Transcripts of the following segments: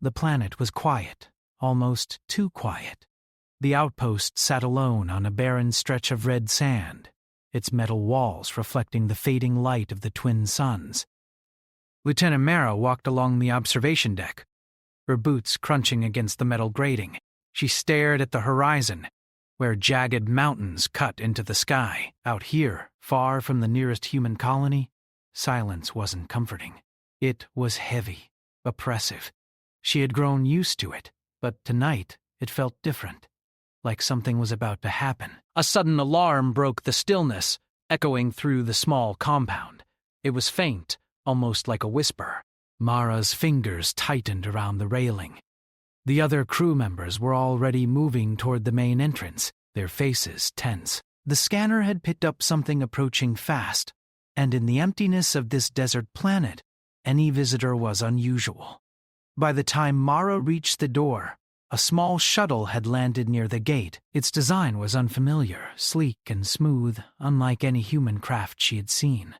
The planet was quiet, almost too quiet. The outpost sat alone on a barren stretch of red sand, its metal walls reflecting the fading light of the twin suns. Lieutenant Mara walked along the observation deck, her boots crunching against the metal grating. She stared at the horizon, where jagged mountains cut into the sky. Out here, far from the nearest human colony, silence wasn't comforting. It was heavy, oppressive. She had grown used to it, but tonight it felt different, like something was about to happen. A sudden alarm broke the stillness, echoing through the small compound. It was faint, almost like a whisper. Mara's fingers tightened around the railing. The other crew members were already moving toward the main entrance, their faces tense. The scanner had picked up something approaching fast, and in the emptiness of this desert planet, any visitor was unusual. By the time Mara reached the door, a small shuttle had landed near the gate. Its design was unfamiliar, sleek and smooth, unlike any human craft she had seen.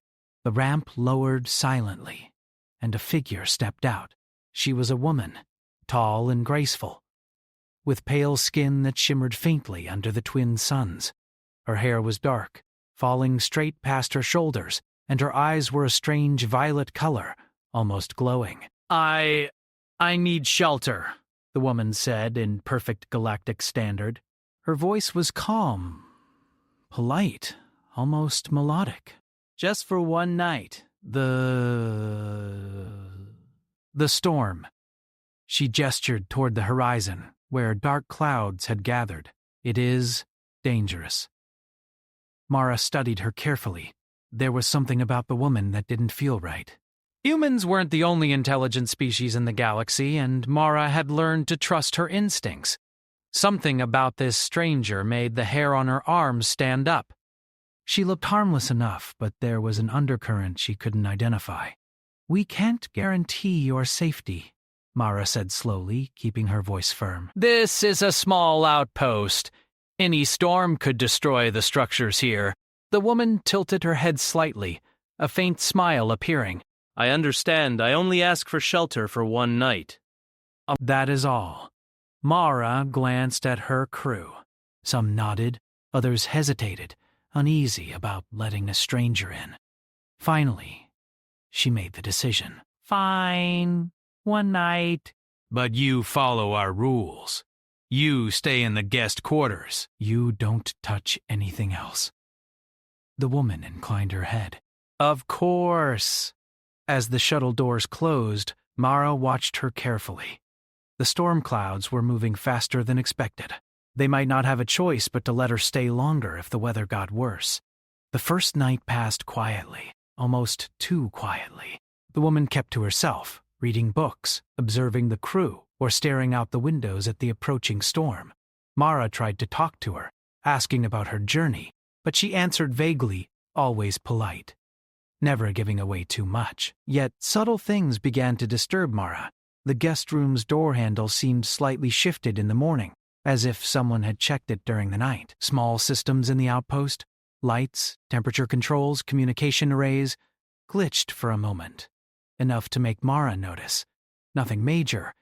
The ramp lowered silently, and a figure stepped out. She was a woman, tall and graceful, with pale skin that shimmered faintly under the twin suns. Her hair was dark, falling straight past her shoulders, and her eyes were a strange violet color, almost glowing. I need shelter," the woman said in perfect Galactic standard. Her voice was calm, polite, almost melodic. "Just for one night. The storm." She gestured toward the horizon, where dark clouds had gathered. "It is dangerous." Mara studied her carefully. There was something about the woman that didn't feel right. Humans weren't the only intelligent species in the galaxy, and Mara had learned to trust her instincts. Something about this stranger made the hair on her arms stand up. She looked harmless enough, but there was an undercurrent she couldn't identify. "We can't guarantee your safety," Mara said slowly, keeping her voice firm. "This is a small outpost. Any storm could destroy the structures here." The woman tilted her head slightly, a faint smile appearing. "I understand. I only ask for shelter for one night." That is all. Mara glanced at her crew. Some nodded, others hesitated, uneasy about letting a stranger in. Finally, she made the decision. "Fine. One night." "But you follow our rules. You stay in the guest quarters. You don't touch anything else." The woman inclined her head. "Of course." As the shuttle doors closed, Mara watched her carefully. The storm clouds were moving faster than expected. They might not have a choice but to let her stay longer if the weather got worse. The first night passed quietly, almost too quietly. The woman kept to herself, reading books, observing the crew, or staring out the windows at the approaching storm. Mara tried to talk to her, asking about her journey, but she answered vaguely, always polite, never giving away too much. Yet subtle things began to disturb Mara. The guest room's door handle seemed slightly shifted in the morning, as if someone had checked it during the night. Small systems in the outpost, lights, temperature controls, communication arrays, glitched for a moment, enough to make Mara notice. Nothing major,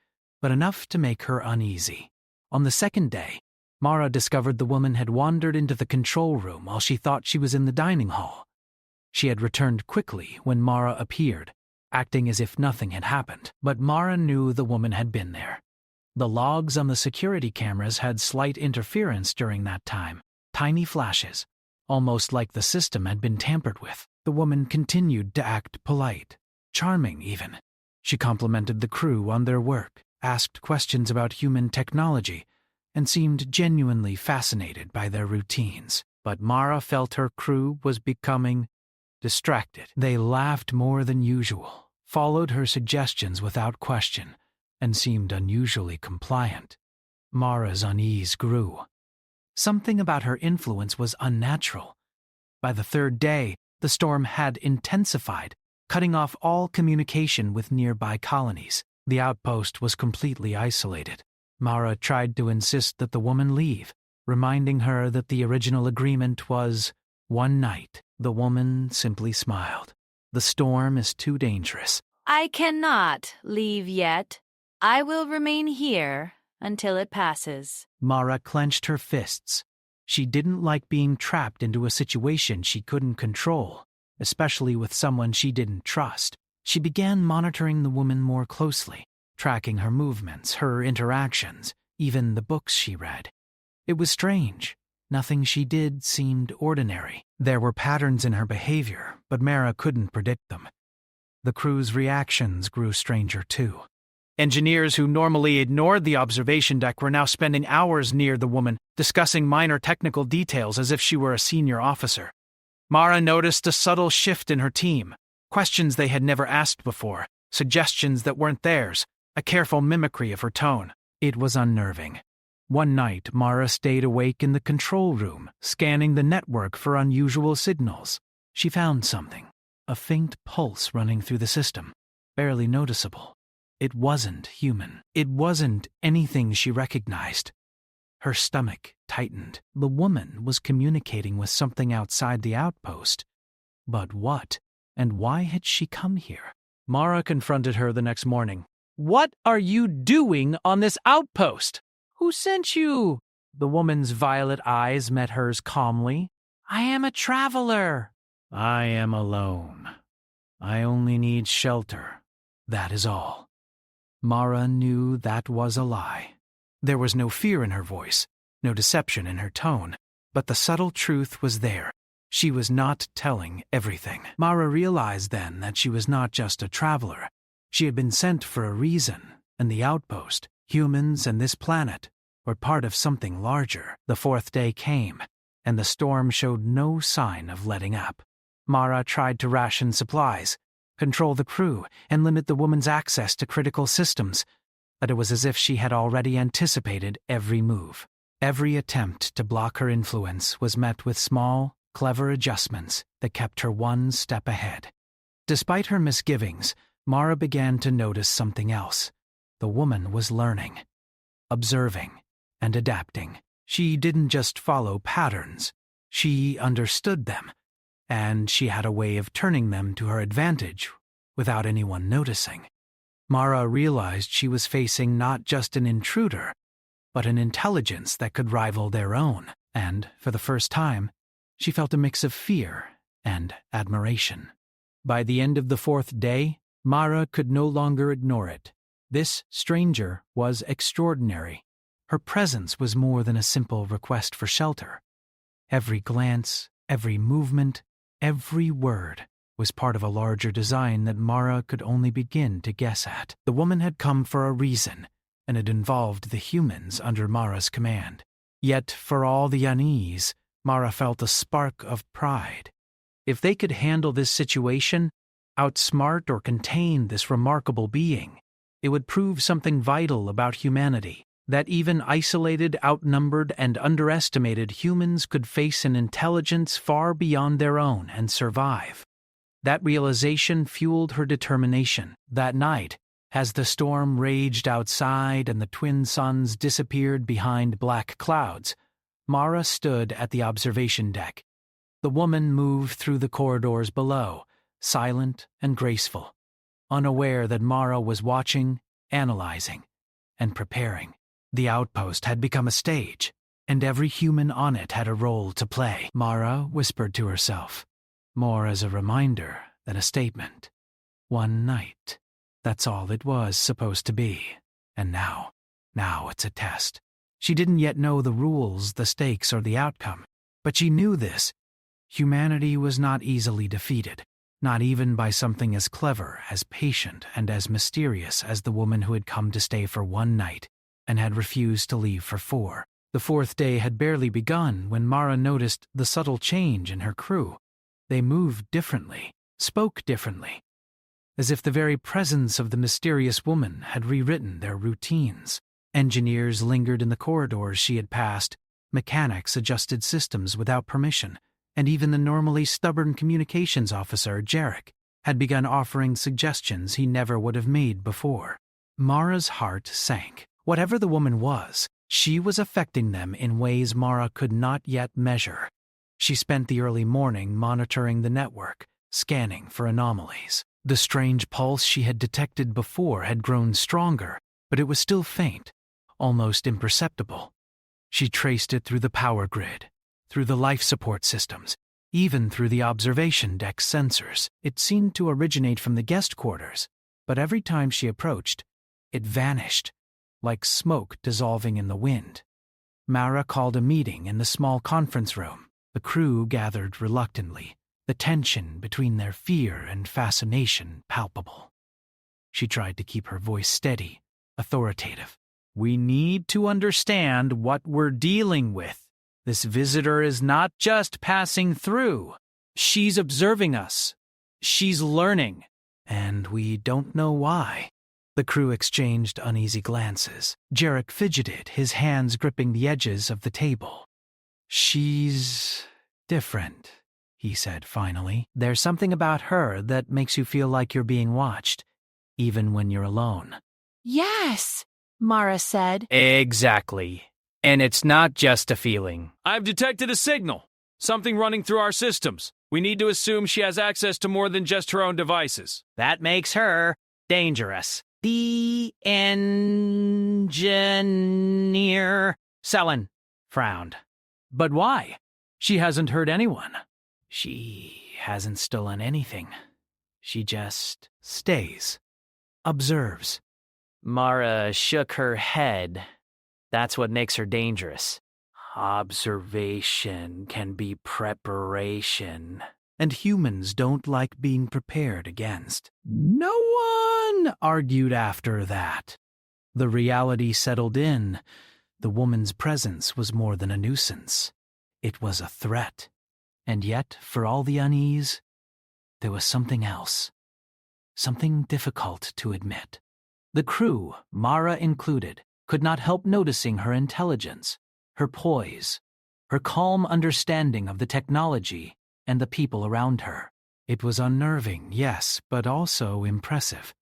but enough to make her uneasy. On the second day, Mara discovered the woman had wandered into the control room while she thought she was in the dining hall. She had returned quickly when Mara appeared, acting as if nothing had happened, but Mara knew the woman had been there. The logs on the security cameras had slight interference during that time, tiny flashes, almost like the system had been tampered with. The woman continued to act polite, charming even. She complimented the crew on their work, asked questions about human technology, and seemed genuinely fascinated by their routines. But Mara felt her crew was becoming distracted. They laughed more than usual, followed her suggestions without question, and seemed unusually compliant. Mara's unease grew. Something about her influence was unnatural. By the third day, the storm had intensified, cutting off all communication with nearby colonies. The outpost was completely isolated. Mara tried to insist that the woman leave, reminding her that the original agreement was one night. The woman simply smiled. "The storm is too dangerous." "I cannot leave yet." I will remain here until it passes. Mara clenched her fists. She didn't like being trapped into a situation she couldn't control, especially with someone she didn't trust. She began monitoring the woman more closely, tracking her movements, her interactions, even the books she read. It was strange. Nothing she did seemed ordinary. There were patterns in her behavior, but Mara couldn't predict them. The crew's reactions grew stranger too. Engineers who normally ignored the observation deck were now spending hours near the woman, discussing minor technical details as if she were a senior officer. Mara noticed a subtle shift in her team, questions they had never asked before, suggestions that weren't theirs, a careful mimicry of her tone. It was unnerving. One night, Mara stayed awake in the control room, scanning the network for unusual signals. She found something, a faint pulse running through the system, barely noticeable. It wasn't human. It wasn't anything she recognized. Her stomach tightened. The woman was communicating with something outside the outpost. But what? And why had she come here? Mara confronted her the next morning. "What are you doing on this outpost? Who sent you?" The woman's violet eyes met hers calmly. "I am a traveler." "I am alone. I only need shelter. That is all." Mara knew that was a lie. There was no fear in her voice, no deception in her tone, but the subtle truth was there. She was not telling everything. Mara realized then that she was not just a traveler. She had been sent for a reason, and the outpost, humans and this planet, were part of something larger. The fourth day came, and the storm showed no sign of letting up. Mara tried to ration supplies, control the crew, and limit the woman's access to critical systems, but it was as if she had already anticipated every move. Every attempt to block her influence was met with small, clever adjustments that kept her one step ahead. Despite her misgivings, Mara began to notice something else. The woman was learning, observing, and adapting. She didn't just follow patterns. She understood them, and she had a way of turning them to her advantage without anyone noticing. Mara realized she was facing not just an intruder, but an intelligence that could rival their own, and, for the first time, she felt a mix of fear and admiration. By the end of the fourth day, Mara could no longer ignore it. This stranger was extraordinary. Her presence was more than a simple request for shelter. Every glance, every movement, every word was part of a larger design that Mara could only begin to guess at. The woman had come for a reason, and it involved the humans under Mara's command. Yet, for all the unease, Mara felt a spark of pride. If they could handle this situation, outsmart or contain this remarkable being, it would prove something vital about humanity, that even isolated, outnumbered, and underestimated humans could face an intelligence far beyond their own and survive. That realization fueled her determination. That night, as the storm raged outside and the twin suns disappeared behind black clouds, Mara stood at the observation deck. The woman moved through the corridors below, silent and graceful, unaware that Mara was watching, analyzing, and preparing. The outpost had become a stage, and every human on it had a role to play. Mara whispered to herself, more as a reminder than a statement. One night. That's all it was supposed to be. And now it's a test. She didn't yet know the rules, the stakes, or the outcome, but she knew this. Humanity was not easily defeated, not even by something as clever, as patient, and as mysterious as the woman who had come to stay for one night and had refused to leave for 4. The fourth day had barely begun when Mara noticed the subtle change in her crew. They moved differently, spoke differently, as if the very presence of the mysterious woman had rewritten their routines. Engineers lingered in the corridors she had passed, mechanics adjusted systems without permission, and even the normally stubborn communications officer, Jarek, had begun offering suggestions he never would have made before. Mara's heart sank. Whatever the woman was, she was affecting them in ways Mara could not yet measure. She spent the early morning monitoring the network, scanning for anomalies. The strange pulse she had detected before had grown stronger, but it was still faint, almost imperceptible. She traced it through the power grid, through the life support systems, even through the observation deck sensors. It seemed to originate from the guest quarters, but every time she approached, it vanished, like smoke dissolving in the wind. Mara called a meeting in the small conference room. The crew gathered reluctantly, the tension between their fear and fascination palpable. She tried to keep her voice steady, authoritative. "We need to understand what we're dealing with. This visitor is not just passing through. She's observing us. She's learning. And we don't know why." The crew exchanged uneasy glances. Jarek fidgeted, his hands gripping the edges of the table. "She's different," he said finally. "There's something about her that makes you feel like you're being watched, even when you're alone." Yes, Mara said. "Exactly. And it's not just a feeling." "I've detected a signal. Something running through our systems. We need to assume she has access to more than just her own devices." "That makes her dangerous." The engineer, Selin, frowned. "But why? She hasn't hurt anyone. She hasn't stolen anything. She just stays, observes." Mara shook her head. "That's what makes her dangerous. Observation can be preparation. And humans don't like being prepared against." No one argued after that. The reality settled in. The woman's presence was more than a nuisance. It was a threat. And yet, for all the unease, there was something else. Something difficult to admit. The crew, Mara included, could not help noticing her intelligence, her poise, her calm understanding of the technology and the people around her. It was unnerving, yes, but also impressive.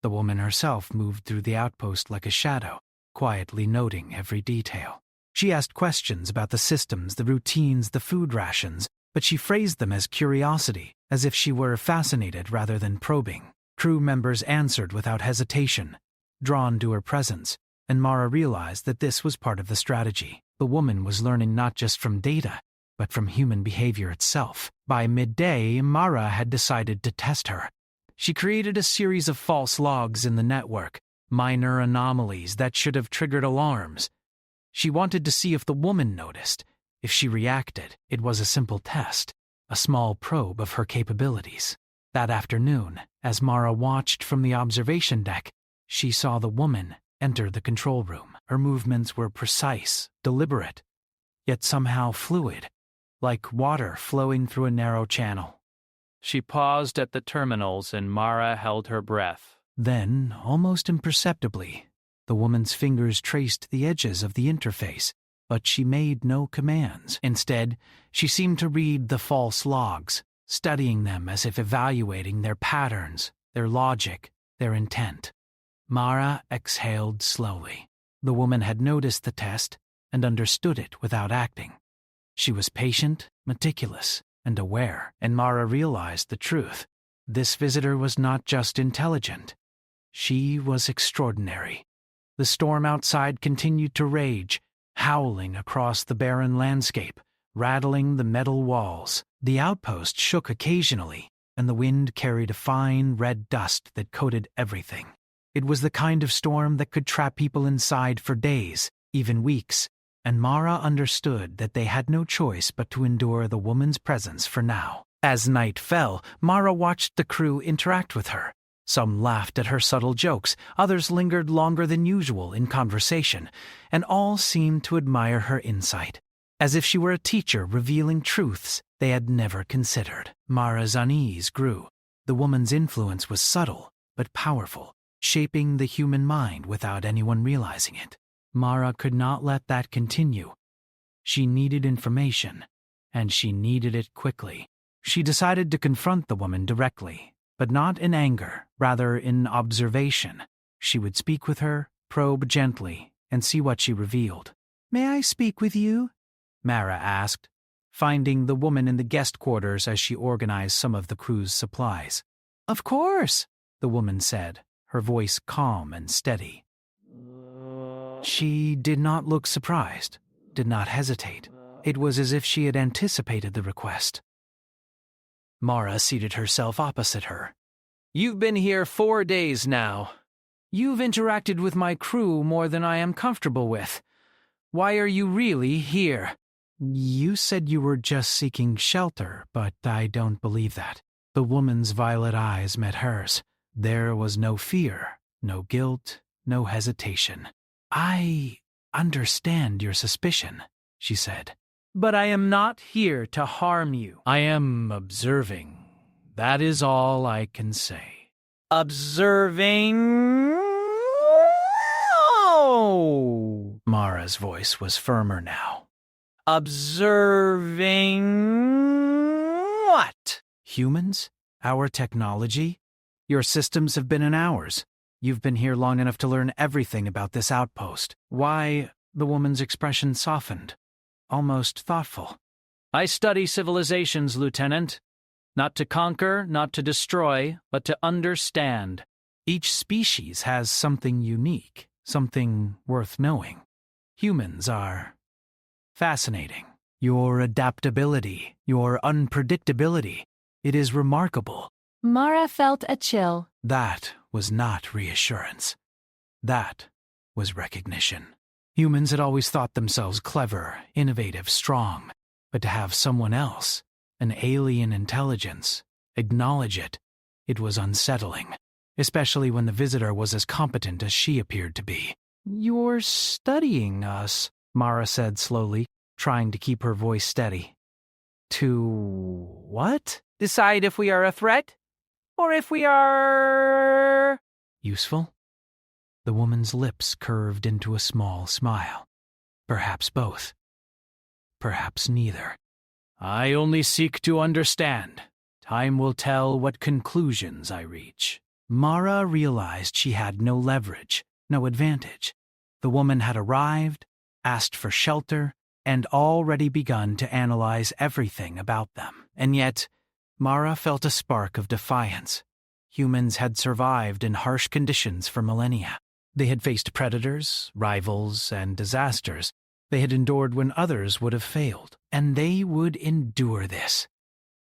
The woman herself moved through the outpost like a shadow, quietly noting every detail. She asked questions about the systems, the routines, the food rations, but she phrased them as curiosity, as if she were fascinated rather than probing. Crew members answered without hesitation, drawn to her presence, and Mara realized that this was part of the strategy. The woman was learning not just from data, but from human behavior itself. By midday, Mara had decided to test her. She created a series of false logs in the network, minor anomalies that should have triggered alarms. She wanted to see if the woman noticed, if she reacted. It was a simple test, a small probe of her capabilities. That afternoon, as Mara watched from the observation deck, she saw the woman enter the control room. Her movements were precise, deliberate, yet somehow fluid, like water flowing through a narrow channel. She paused at the terminals and Mara held her breath. Then, almost imperceptibly, the woman's fingers traced the edges of the interface, but she made no commands. Instead, she seemed to read the false logs, studying them as if evaluating their patterns, their logic, their intent. Mara exhaled slowly. The woman had noticed the test and understood it without acting. She was patient, meticulous, and aware, and Mara realized the truth. This visitor was not just intelligent. She was extraordinary. The storm outside continued to rage, howling across the barren landscape, rattling the metal walls. The outpost shook occasionally, and the wind carried a fine red dust that coated everything. It was the kind of storm that could trap people inside for days, even weeks, and Mara understood that they had no choice but to endure the woman's presence for now. As night fell, Mara watched the crew interact with her. Some laughed at her subtle jokes, others lingered longer than usual in conversation, and all seemed to admire her insight, as if she were a teacher revealing truths they had never considered. Mara's unease grew. The woman's influence was subtle, but powerful, shaping the human mind without anyone realizing it. Mara could not let that continue. She needed information, and she needed it quickly. She decided to confront the woman directly, but not in anger, rather in observation. She would speak with her, probe gently, and see what she revealed. "May I speak with you?" Mara asked, finding the woman in the guest quarters as she organized some of the crew's supplies. "Of course," the woman said, her voice calm and steady. She did not look surprised, did not hesitate. It was as if she had anticipated the request. Mara seated herself opposite her. "You've been here 4 days now. You've interacted with my crew more than I am comfortable with. Why are you really here?" "You said you were just seeking shelter, but I don't believe that." The woman's violet eyes met hers. There was no fear, no guilt, no hesitation. "I understand your suspicion," she said. "But I am not here to harm you. I am observing. That is all I can say." "Observing?" Oh! Mara's voice was firmer now. "Observing what? Humans? Our technology? Your systems have been in ours. You've been here long enough to learn everything about this outpost." "Why?" The woman's expression softened, almost thoughtful. "I study civilizations, Lieutenant. Not to conquer, not to destroy, but to understand. Each species has something unique, something worth knowing. Humans are fascinating. Your adaptability, your unpredictability, it is remarkable." Mara felt a chill. That was not reassurance. That was recognition. Humans had always thought themselves clever, innovative, strong, but to have someone else, an alien intelligence, acknowledge it, it was unsettling, especially when the visitor was as competent as she appeared to be. "You're studying us," Mara said slowly, trying to keep her voice steady. "To what? Decide if we are a threat? Or if we are useful?" The woman's lips curved into a small smile. Perhaps both. Perhaps neither. "I only seek to understand. Time will tell what conclusions I reach." Mara realized she had no leverage, no advantage. The woman had arrived, asked for shelter, and already begun to analyze everything about them. And yet, Mara felt a spark of defiance. Humans had survived in harsh conditions for millennia. They had faced predators, rivals, and disasters. They had endured when others would have failed, and they would endure this.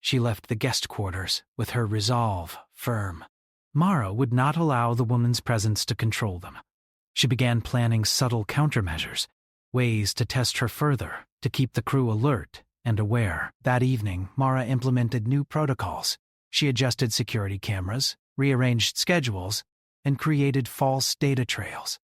She left the guest quarters with her resolve firm. Mara would not allow the woman's presence to control them. She began planning subtle countermeasures, ways to test her further, to keep the crew alert and aware. That evening, Mara implemented new protocols. She adjusted security cameras, rearranged schedules, and created false data trails.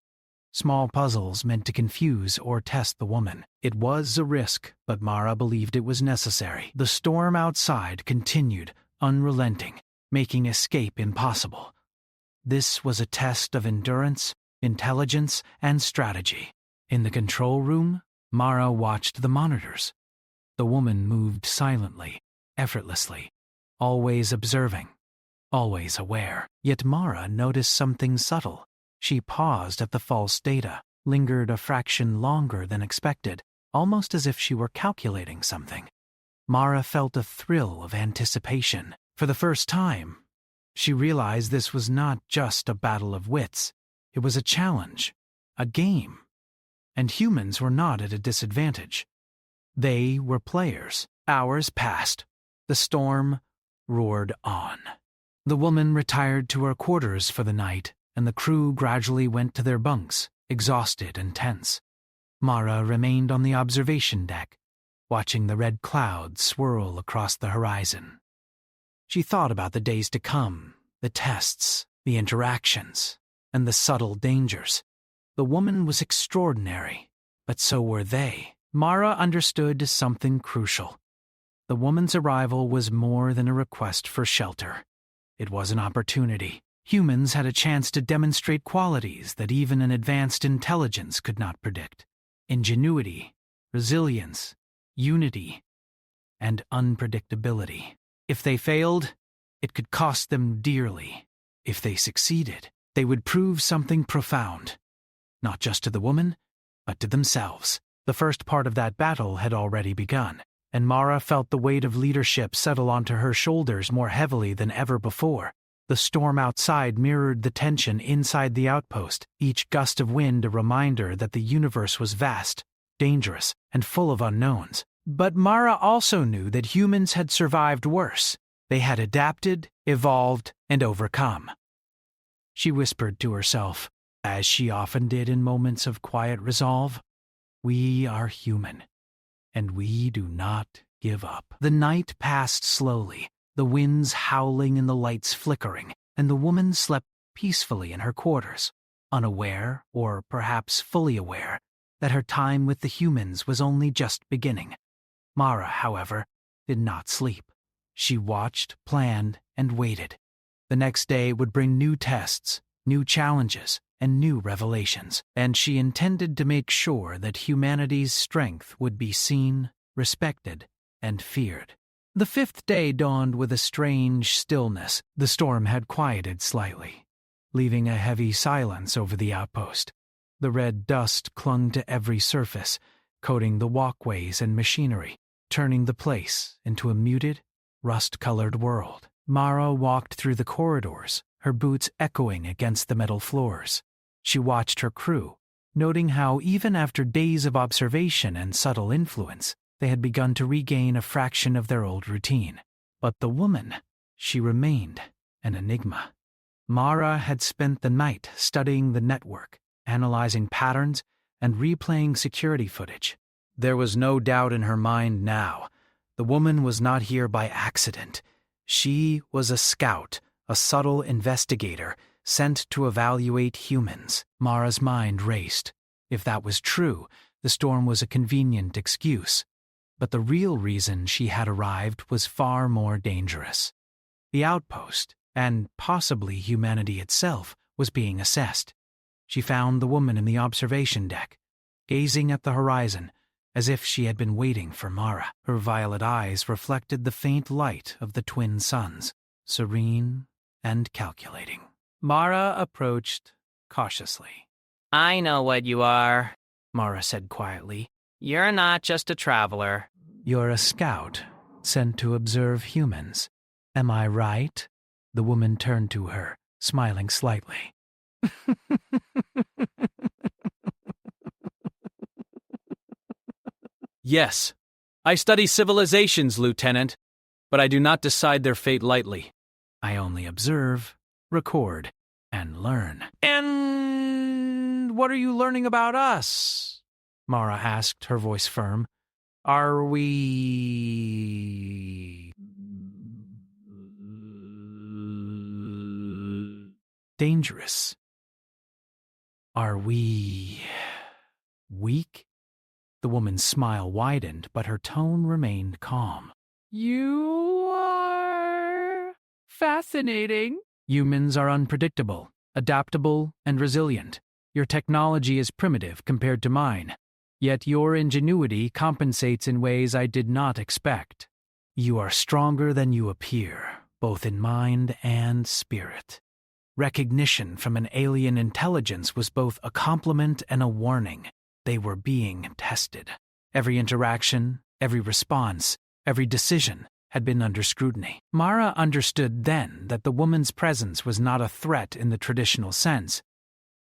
Small puzzles meant to confuse or test the woman. It was a risk, but Mara believed it was necessary. The storm outside continued, unrelenting, making escape impossible. This was a test of endurance, intelligence, and strategy. In the control room, Mara watched the monitors. The woman moved silently, effortlessly, always observing, always aware. Yet Mara noticed something subtle. She paused at the false data, lingered a fraction longer than expected, almost as if she were calculating something. Mara felt a thrill of anticipation. For the first time, she realized this was not just a battle of wits. It was a challenge, a game. And humans were not at a disadvantage. They were players. Hours passed. The storm roared on. The woman retired to her quarters for the night, and the crew gradually went to their bunks, exhausted and tense. Mara remained on the observation deck, watching the red clouds swirl across the horizon. She thought about the days to come, the tests, the interactions, and the subtle dangers. The woman was extraordinary, but so were they. Mara understood something crucial. The woman's arrival was more than a request for shelter. It was an opportunity. Humans had a chance to demonstrate qualities that even an advanced intelligence could not predict: ingenuity, resilience, unity, and unpredictability. If they failed, it could cost them dearly. If they succeeded, they would prove something profound, not just to the woman, but to themselves. The first part of that battle had already begun, and Mara felt the weight of leadership settle onto her shoulders more heavily than ever before. The storm outside mirrored the tension inside the outpost, each gust of wind a reminder that the universe was vast, dangerous, and full of unknowns. But Mara also knew that humans had survived worse. They had adapted, evolved, and overcome. She whispered to herself, as she often did in moments of quiet resolve, "We are human, and we do not give up." The night passed slowly, the winds howling and the lights flickering, and the woman slept peacefully in her quarters, unaware, or perhaps fully aware, that her time with the humans was only just beginning. Mara, however, did not sleep. She watched, planned, and waited. The next day would bring new tests, new challenges, and new revelations, and she intended to make sure that humanity's strength would be seen, respected, and feared. The fifth day dawned with a strange stillness. The storm had quieted slightly, leaving a heavy silence over the outpost. The red dust clung to every surface, coating the walkways and machinery, turning the place into a muted, rust-colored world. Mara walked through the corridors, her boots echoing against the metal floors. She watched her crew, noting how even after days of observation and subtle influence, they had begun to regain a fraction of their old routine. But the woman, she remained an enigma. Mara had spent the night studying the network, analyzing patterns, and replaying security footage. There was no doubt in her mind now. The woman was not here by accident. She was a scout, a subtle investigator, sent to evaluate humans. Mara's mind raced. If that was true, the storm was a convenient excuse. But the real reason she had arrived was far more dangerous. The outpost, and possibly humanity itself, was being assessed. She found the woman in the observation deck, gazing at the horizon, as if she had been waiting for Mara. Her violet eyes reflected the faint light of the twin suns, serene and calculating. Mara approached cautiously. "I know what you are," Mara said quietly. "You're not just a traveler." "You're a scout, sent to observe humans. Am I right?" The woman turned to her, smiling slightly. "Yes, I study civilizations, Lieutenant, but I do not decide their fate lightly." "I only observe, record, and learn." "And what are you learning about us?" Mara asked, her voice firm. "Are we dangerous? Are we weak?" The woman's smile widened, but her tone remained calm. You are fascinating. Humans are unpredictable, adaptable, and resilient. Your technology is primitive compared to mine, yet your ingenuity compensates in ways I did not expect. You are stronger than you appear, both in mind and spirit. Recognition from an alien intelligence was both a compliment and a warning. They were being tested. Every interaction, every response, every decision had been under scrutiny. Mara understood then that the woman's presence was not a threat in the traditional sense.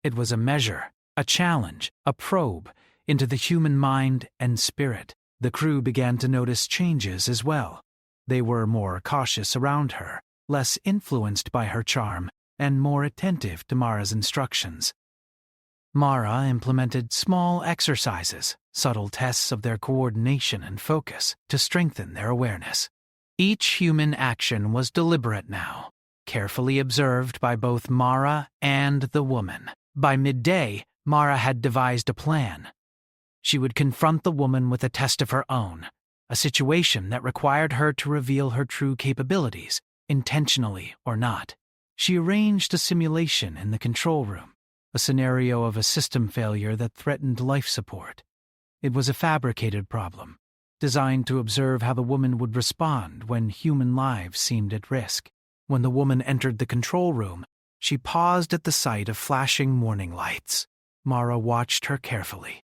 It was a measure, a challenge, a probe into the human mind and spirit. The crew began to notice changes as well. They were more cautious around her, less influenced by her charm, and more attentive to Mara's instructions. Mara implemented small exercises, subtle tests of their coordination and focus, to strengthen their awareness. Each human action was deliberate now, carefully observed by both Mara and the woman. By midday, Mara had devised a plan. She would confront the woman with a test of her own, a situation that required her to reveal her true capabilities, intentionally or not. She arranged a simulation in the control room, a scenario of a system failure that threatened life support. It was a fabricated problem, designed to observe how the woman would respond when human lives seemed at risk. When the woman entered the control room, she paused at the sight of flashing warning lights. Mara watched her carefully.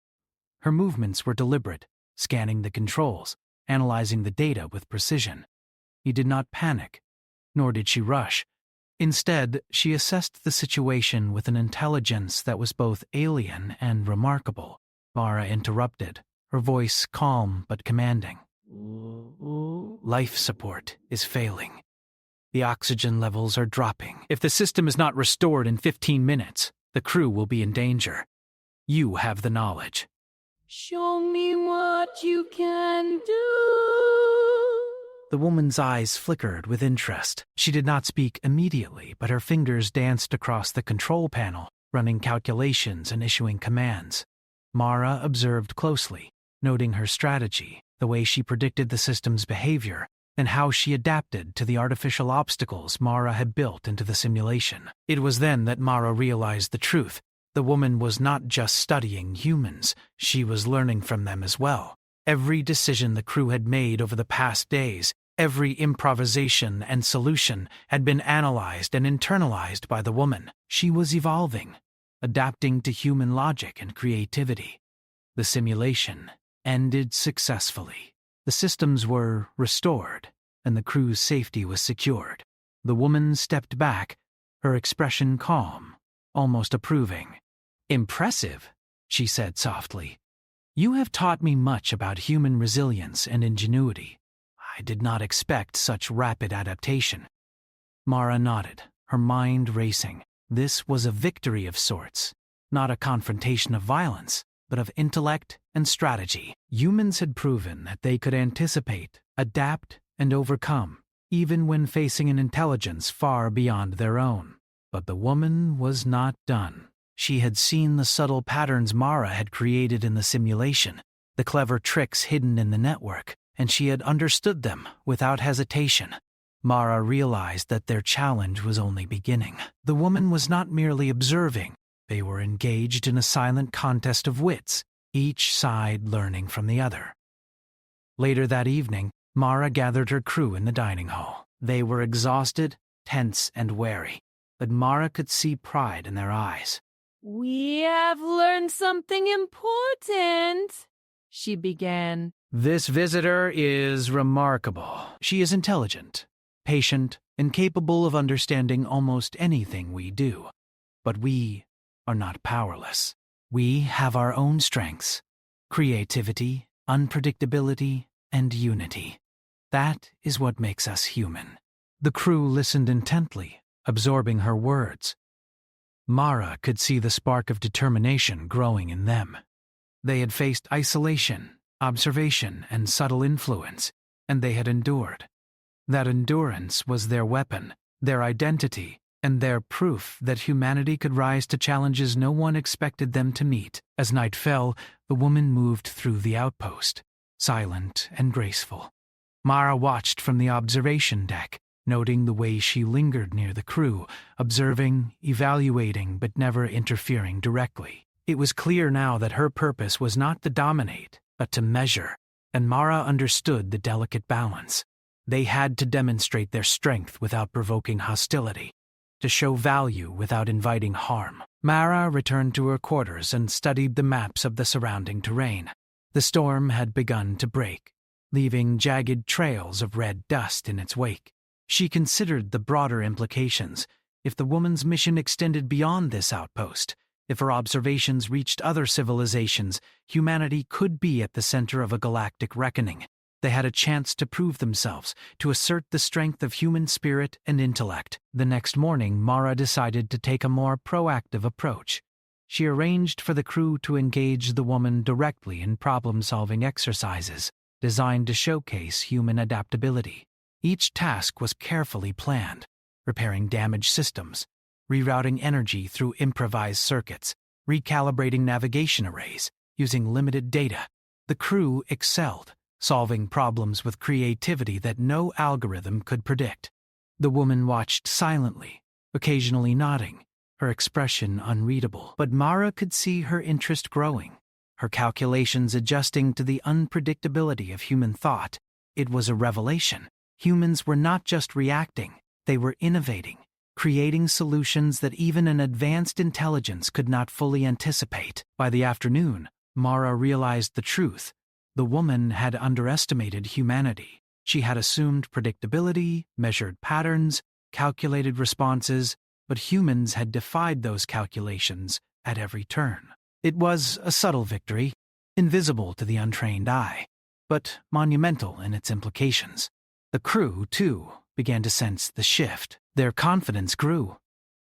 Her movements were deliberate, scanning the controls, analyzing the data with precision. He did not panic, nor did she rush. Instead, she assessed the situation with an intelligence that was both alien and remarkable. Mara interrupted, her voice calm but commanding. Life support is failing. The oxygen levels are dropping. If the system is not restored in 15 minutes, the crew will be in danger. You have the knowledge. Show me what you can do. The woman's eyes flickered with interest. She did not speak immediately, but her fingers danced across the control panel, running calculations and issuing commands. Mara observed closely, noting her strategy, the way she predicted the system's behavior, and how she adapted to the artificial obstacles Mara had built into the simulation. It was then that Mara realized the truth. The woman was not just studying humans, she was learning from them as well. Every decision the crew had made over the past days, every improvisation and solution had been analyzed and internalized by the woman. She was evolving, adapting to human logic and creativity. The simulation ended successfully. The systems were restored, and the crew's safety was secured. The woman stepped back, her expression calm, almost approving. "Impressive," she said softly. "You have taught me much about human resilience and ingenuity. I did not expect such rapid adaptation." Mara nodded, her mind racing. This was a victory of sorts, not a confrontation of violence, but of intellect and strategy. Humans had proven that they could anticipate, adapt, and overcome, even when facing an intelligence far beyond their own. But the woman was not done. She had seen the subtle patterns Mara had created in the simulation, the clever tricks hidden in the network, and she had understood them without hesitation. Mara realized that their challenge was only beginning. The woman was not merely observing. They were engaged in a silent contest of wits, each side learning from the other. Later that evening, Mara gathered her crew in the dining hall. They were exhausted, tense, and wary, but Mara could see pride in their eyes. "We have learned something important," she began. "This visitor is remarkable. She is intelligent, patient, and capable of understanding almost anything we do. But we are not powerless. We have our own strengths: creativity, unpredictability, and unity. That is what makes us human." The crew listened intently, absorbing her words. Mara could see the spark of determination growing in them. They had faced isolation, observation, and subtle influence, and they had endured. That endurance was their weapon, their identity, and their proof that humanity could rise to challenges no one expected them to meet. As night fell, the woman moved through the outpost, silent and graceful. Mara watched from the observation deck, noting the way she lingered near the crew, observing, evaluating, but never interfering directly. It was clear now that her purpose was not to dominate, but to measure, and Mara understood the delicate balance. They had to demonstrate their strength without provoking hostility, to show value without inviting harm. Mara returned to her quarters and studied the maps of the surrounding terrain. The storm had begun to break, leaving jagged trails of red dust in its wake. She considered the broader implications. If the woman's mission extended beyond this outpost, if her observations reached other civilizations, humanity could be at the center of a galactic reckoning. They had a chance to prove themselves, to assert the strength of human spirit and intellect. The next morning, Mara decided to take a more proactive approach. She arranged for the crew to engage the woman directly in problem-solving exercises designed to showcase human adaptability. Each task was carefully planned: repairing damaged systems, rerouting energy through improvised circuits, recalibrating navigation arrays, using limited data. The crew excelled, solving problems with creativity that no algorithm could predict. The woman watched silently, occasionally nodding, her expression unreadable. But Mara could see her interest growing, her calculations adjusting to the unpredictability of human thought. It was a revelation. Humans were not just reacting, they were innovating, creating solutions that even an advanced intelligence could not fully anticipate. By the afternoon, Mara realized the truth. The woman had underestimated humanity. She had assumed predictability, measured patterns, calculated responses, but humans had defied those calculations at every turn. It was a subtle victory, invisible to the untrained eye, but monumental in its implications. The crew, too, began to sense the shift. Their confidence grew,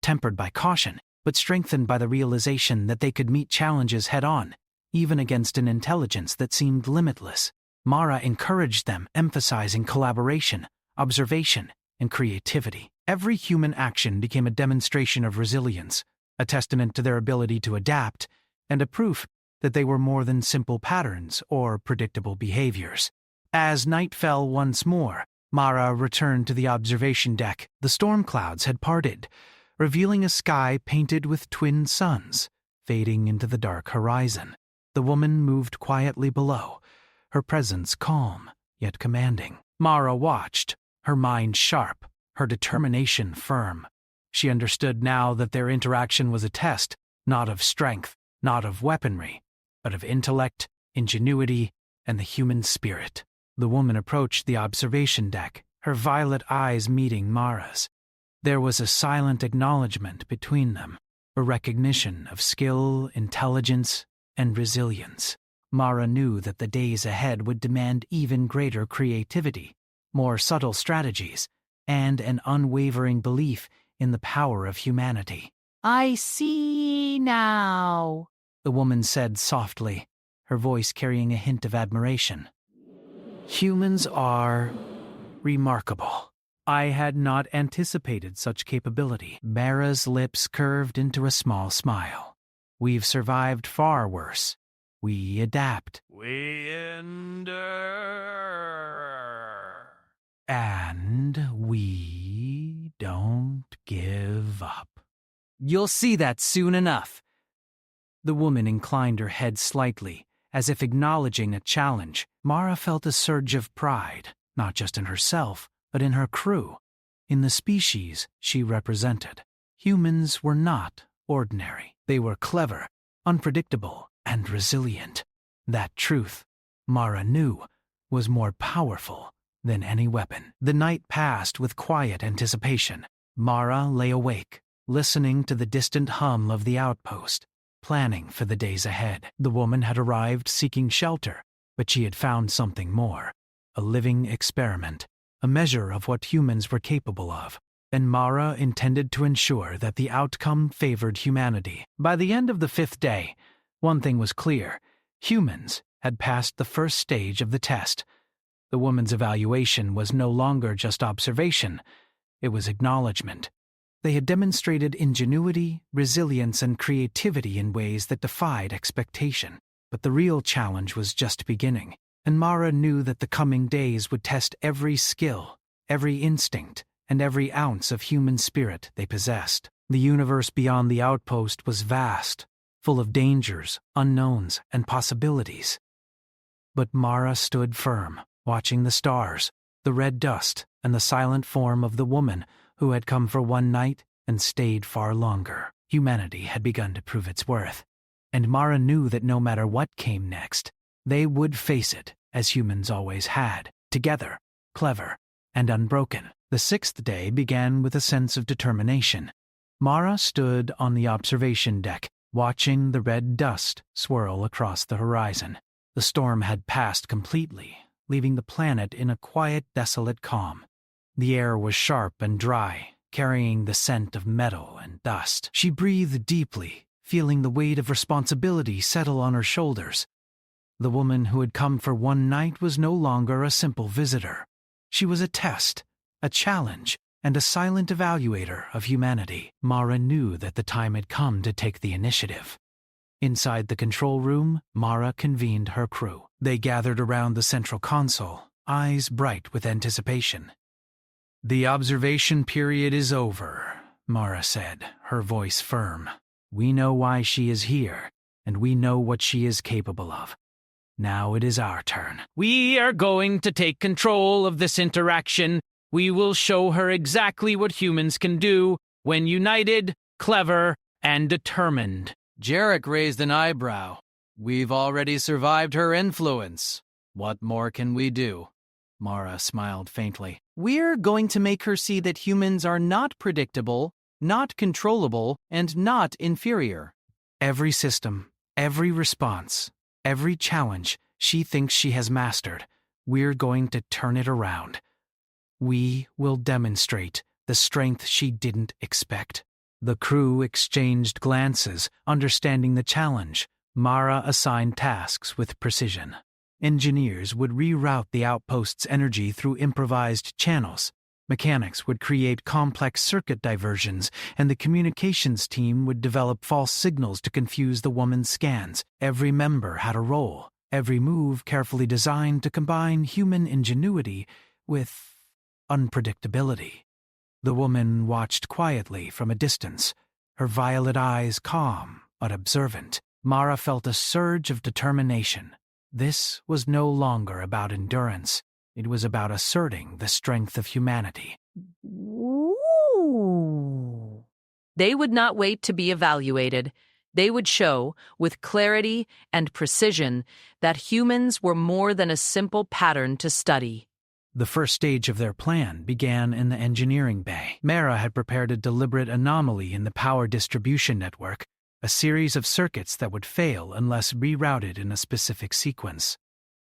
tempered by caution, but strengthened by the realization that they could meet challenges head-on, even against an intelligence that seemed limitless. Mara encouraged them, emphasizing collaboration, observation, and creativity. Every human action became a demonstration of resilience, a testament to their ability to adapt, and a proof that they were more than simple patterns or predictable behaviors. As night fell once more, Mara returned to the observation deck. The storm clouds had parted, revealing a sky painted with twin suns, fading into the dark horizon. The woman moved quietly below, her presence calm, yet commanding. Mara watched, her mind sharp, her determination firm. She understood now that their interaction was a test, not of strength, not of weaponry, but of intellect, ingenuity, and the human spirit. The woman approached the observation deck, her violet eyes meeting Mara's. There was a silent acknowledgement between them, a recognition of skill, intelligence, and resilience. Mara knew that the days ahead would demand even greater creativity, more subtle strategies, and an unwavering belief in the power of humanity. I see now, the woman said softly, her voice carrying a hint of admiration. Humans are remarkable. I had not anticipated such capability. Mara's lips curved into a small smile. We've survived far worse. We adapt. We endure. And we don't give up. You'll see that soon enough. The woman inclined her head slightly, as if acknowledging a challenge. Mara felt a surge of pride, not just in herself, but in her crew, in the species she represented. Humans were not ordinary. They were clever, unpredictable, and resilient. That truth, Mara knew, was more powerful than any weapon. The night passed with quiet anticipation. Mara lay awake, listening to the distant hum of the outpost, planning for the days ahead. The woman had arrived seeking shelter, but she had found something more, a living experiment, a measure of what humans were capable of, and Mara intended to ensure that the outcome favored humanity. By the end of the 5th day, one thing was clear: humans had passed the first stage of the test. The woman's evaluation was no longer just observation, it was acknowledgement. They had demonstrated ingenuity, resilience, and creativity in ways that defied expectation. But the real challenge was just beginning, and Mara knew that the coming days would test every skill, every instinct, and every ounce of human spirit they possessed. The universe beyond the outpost was vast, full of dangers, unknowns, and possibilities. But Mara stood firm, watching the stars, the red dust, and the silent form of the woman who had come for one night and stayed far longer. Humanity had begun to prove its worth, and Mara knew that no matter what came next, they would face it as humans always had, together, clever, and unbroken. The 6th day began with a sense of determination. Mara stood on the observation deck, watching the red dust swirl across the horizon. The storm had passed completely, leaving the planet in a quiet, desolate calm. The air was sharp and dry, carrying the scent of metal and dust. She breathed deeply, feeling the weight of responsibility settle on her shoulders. The woman who had come for one night was no longer a simple visitor. She was a test, a challenge, and a silent evaluator of humanity. Mara knew that the time had come to take the initiative. Inside the control room, Mara convened her crew. They gathered around the central console, eyes bright with anticipation. "The observation period is over," Mara said, her voice firm. "We know why she is here, and we know what she is capable of. Now it is our turn. We are going to take control of this interaction. We will show her exactly what humans can do when united, clever, and determined." Jarek raised an eyebrow. "We've already survived her influence. What more can we do?" Mara smiled faintly. We're going to make her see that humans are not predictable, not controllable, and not inferior. Every system, every response, every challenge she thinks she has mastered, we're going to turn it around. We will demonstrate the strength she didn't expect. The crew exchanged glances, understanding the challenge. Mara assigned tasks with precision. Engineers would reroute the outpost's energy through improvised channels. Mechanics would create complex circuit diversions, and the communications team would develop false signals to confuse the woman's scans. Every member had a role, every move carefully designed to combine human ingenuity with unpredictability. The woman watched quietly from a distance, her violet eyes calm but observant. Mara felt a surge of determination. This was no longer about endurance. It was about asserting the strength of humanity. Ooh. They would not wait to be evaluated. They would show, with clarity and precision, that humans were more than a simple pattern to study. The first stage of their plan began in the engineering bay. Mara had prepared a deliberate anomaly in the power distribution network, a series of circuits that would fail unless rerouted in a specific sequence.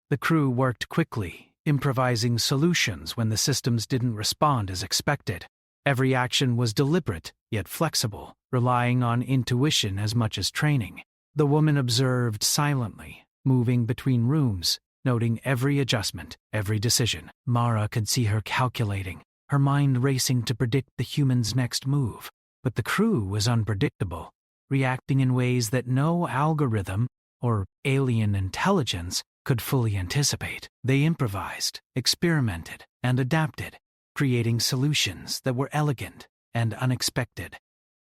The crew worked quickly, improvising solutions when the systems didn't respond as expected. Every action was deliberate, yet flexible, relying on intuition as much as training. The woman observed silently, moving between rooms, noting every adjustment, every decision. Mara could see her calculating, her mind racing to predict the human's next move. But the crew was unpredictable, reacting in ways that no algorithm or alien intelligence could fully anticipate. They improvised, experimented, and adapted, creating solutions that were elegant and unexpected.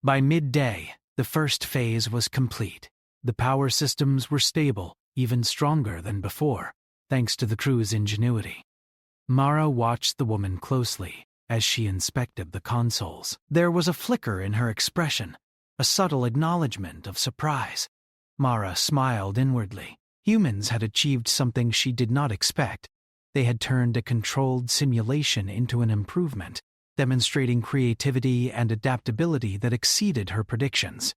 By midday, the first phase was complete. The power systems were stable, even stronger than before, thanks to the crew's ingenuity. Mara watched the woman closely as she inspected the consoles. There was a flicker in her expression, a subtle acknowledgement of surprise. Mara smiled inwardly. Humans had achieved something she did not expect. They had turned a controlled simulation into an improvement, demonstrating creativity and adaptability that exceeded her predictions.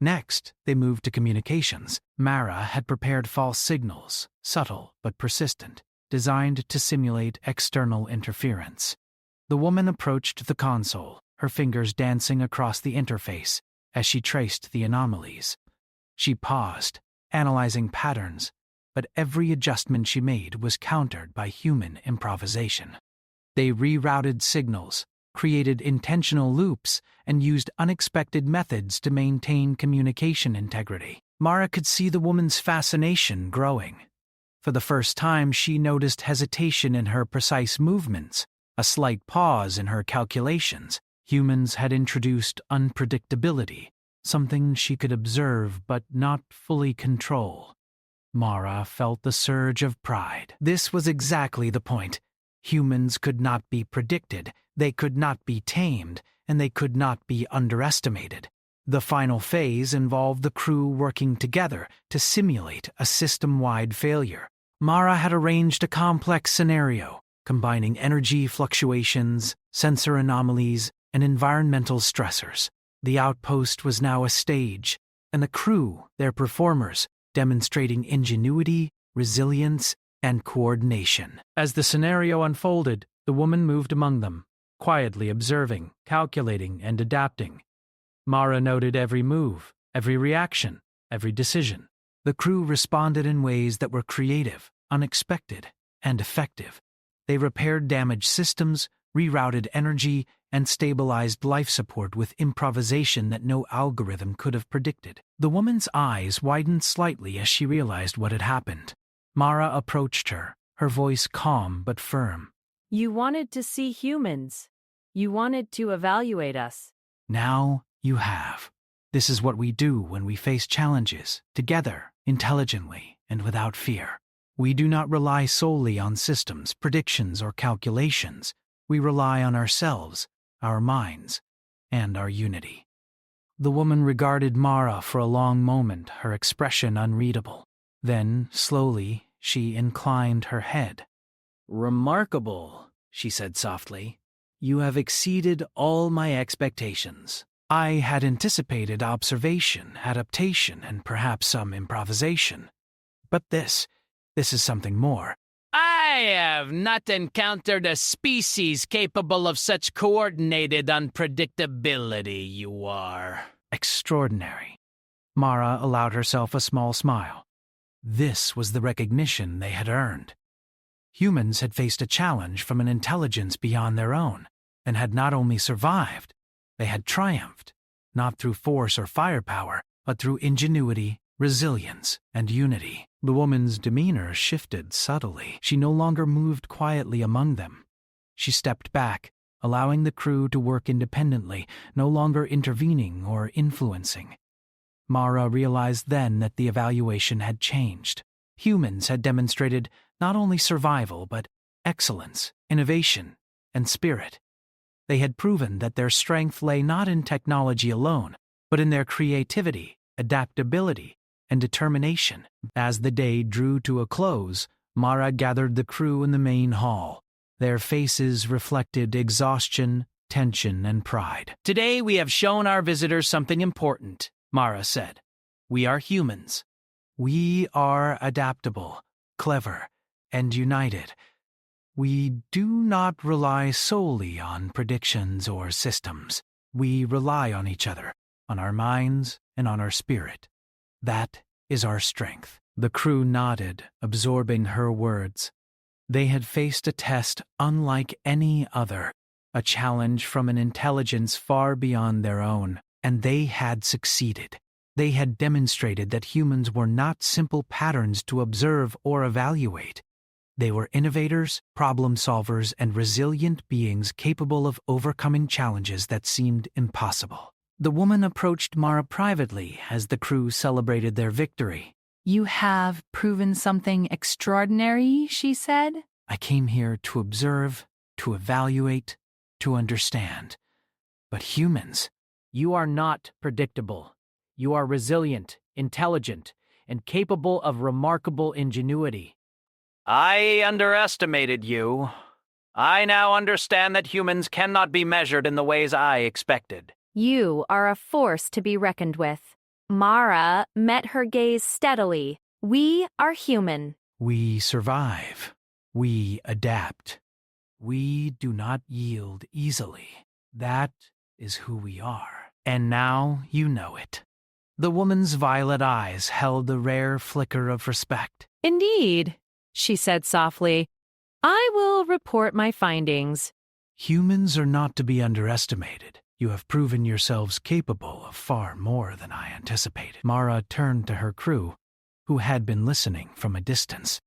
Next, they moved to communications. Mara had prepared false signals, subtle but persistent, designed to simulate external interference. The woman approached the console, her fingers dancing across the interface as she traced the anomalies. She paused, analyzing patterns, but every adjustment she made was countered by human improvisation. They rerouted signals, created intentional loops, and used unexpected methods to maintain communication integrity. Mara could see the woman's fascination growing. For the first time, she noticed hesitation in her precise movements, a slight pause in her calculations. Humans had introduced unpredictability, something she could observe but not fully control. Mara felt the surge of pride. This was exactly the point. Humans could not be predicted, they could not be tamed, and they could not be underestimated. The final phase involved the crew working together to simulate a system-wide failure. Mara had arranged a complex scenario, combining energy fluctuations, sensor anomalies, and environmental stressors. The outpost was now a stage, and the crew, their performers, demonstrating ingenuity, resilience, and coordination. As the scenario unfolded, the woman moved among them, quietly observing, calculating, and adapting. Mara noted every move, every reaction, every decision. The crew responded in ways that were creative, unexpected, and effective. They repaired damaged systems, rerouted energy, and stabilized life support with improvisation that no algorithm could have predicted. The woman's eyes widened slightly as she realized what had happened. Mara approached her, her voice calm but firm. You wanted to see humans. You wanted to evaluate us. Now you have. This is what we do when we face challenges, together, intelligently, and without fear. We do not rely solely on systems, predictions, or calculations. We rely on ourselves, our minds, and our unity. The woman regarded Mara for a long moment, her expression unreadable. Then, slowly, she inclined her head. Remarkable, she said softly. "You have exceeded all my expectations. I had anticipated observation, adaptation, and perhaps some improvisation. But this is something more." I have not encountered a species capable of such coordinated unpredictability, you are. "Extraordinary." Mara allowed herself a small smile. This was the recognition they had earned. Humans had faced a challenge from an intelligence beyond their own, and had not only survived, they had triumphed, not through force or firepower, but through ingenuity, resilience, and unity. The woman's demeanor shifted subtly. She no longer moved quietly among them. She stepped back, allowing the crew to work independently, no longer intervening or influencing. Mara realized then that the evaluation had changed. Humans had demonstrated not only survival, but excellence, innovation, and spirit. They had proven that their strength lay not in technology alone, but in their creativity, adaptability, and determination. As the day drew to a close, Mara gathered the crew in the main hall. Their faces reflected exhaustion, tension, and pride. Today we have shown our visitors something important, Mara said. We are humans. We are adaptable, clever, and united. We do not rely solely on predictions or systems. We rely on each other, on our minds, and on our spirit. That is our strength. The crew nodded, absorbing her words. They had faced a test unlike any other, a challenge from an intelligence far beyond their own, and they had succeeded. They had demonstrated that humans were not simple patterns to observe or evaluate. They were innovators, problem solvers, and resilient beings capable of overcoming challenges that seemed impossible. The woman approached Mara privately as the crew celebrated their victory. "You have proven something extraordinary," she said. "I came here to observe, to evaluate, to understand. But humans, You are not predictable. You are resilient, intelligent, and capable of remarkable ingenuity. I underestimated you. I now understand that humans cannot be measured in the ways I expected." You are a force to be reckoned with. Mara met her gaze steadily. We are human. we survive. We adapt. We do not yield easily. That is who we are. And now you know it." The woman's violet eyes held a rare flicker of respect. Indeed, she said softly. I will report my findings. "Humans are not to be underestimated. You have proven yourselves capable of far more than I anticipated." Mara turned to her crew, who had been listening from a distance.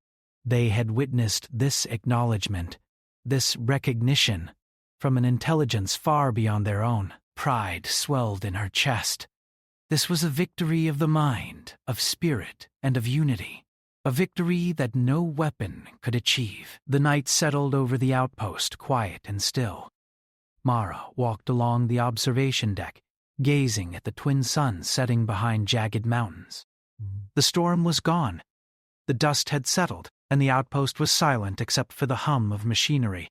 They had witnessed this acknowledgement, this recognition, from an intelligence far beyond their own. Pride swelled in her chest. This was a victory of the mind, of spirit, and of unity. A victory that no weapon could achieve. The night settled over the outpost, quiet and still. Mara walked along the observation deck, gazing at the twin suns setting behind jagged mountains. The storm was gone. The dust had settled, and the outpost was silent except for the hum of machinery.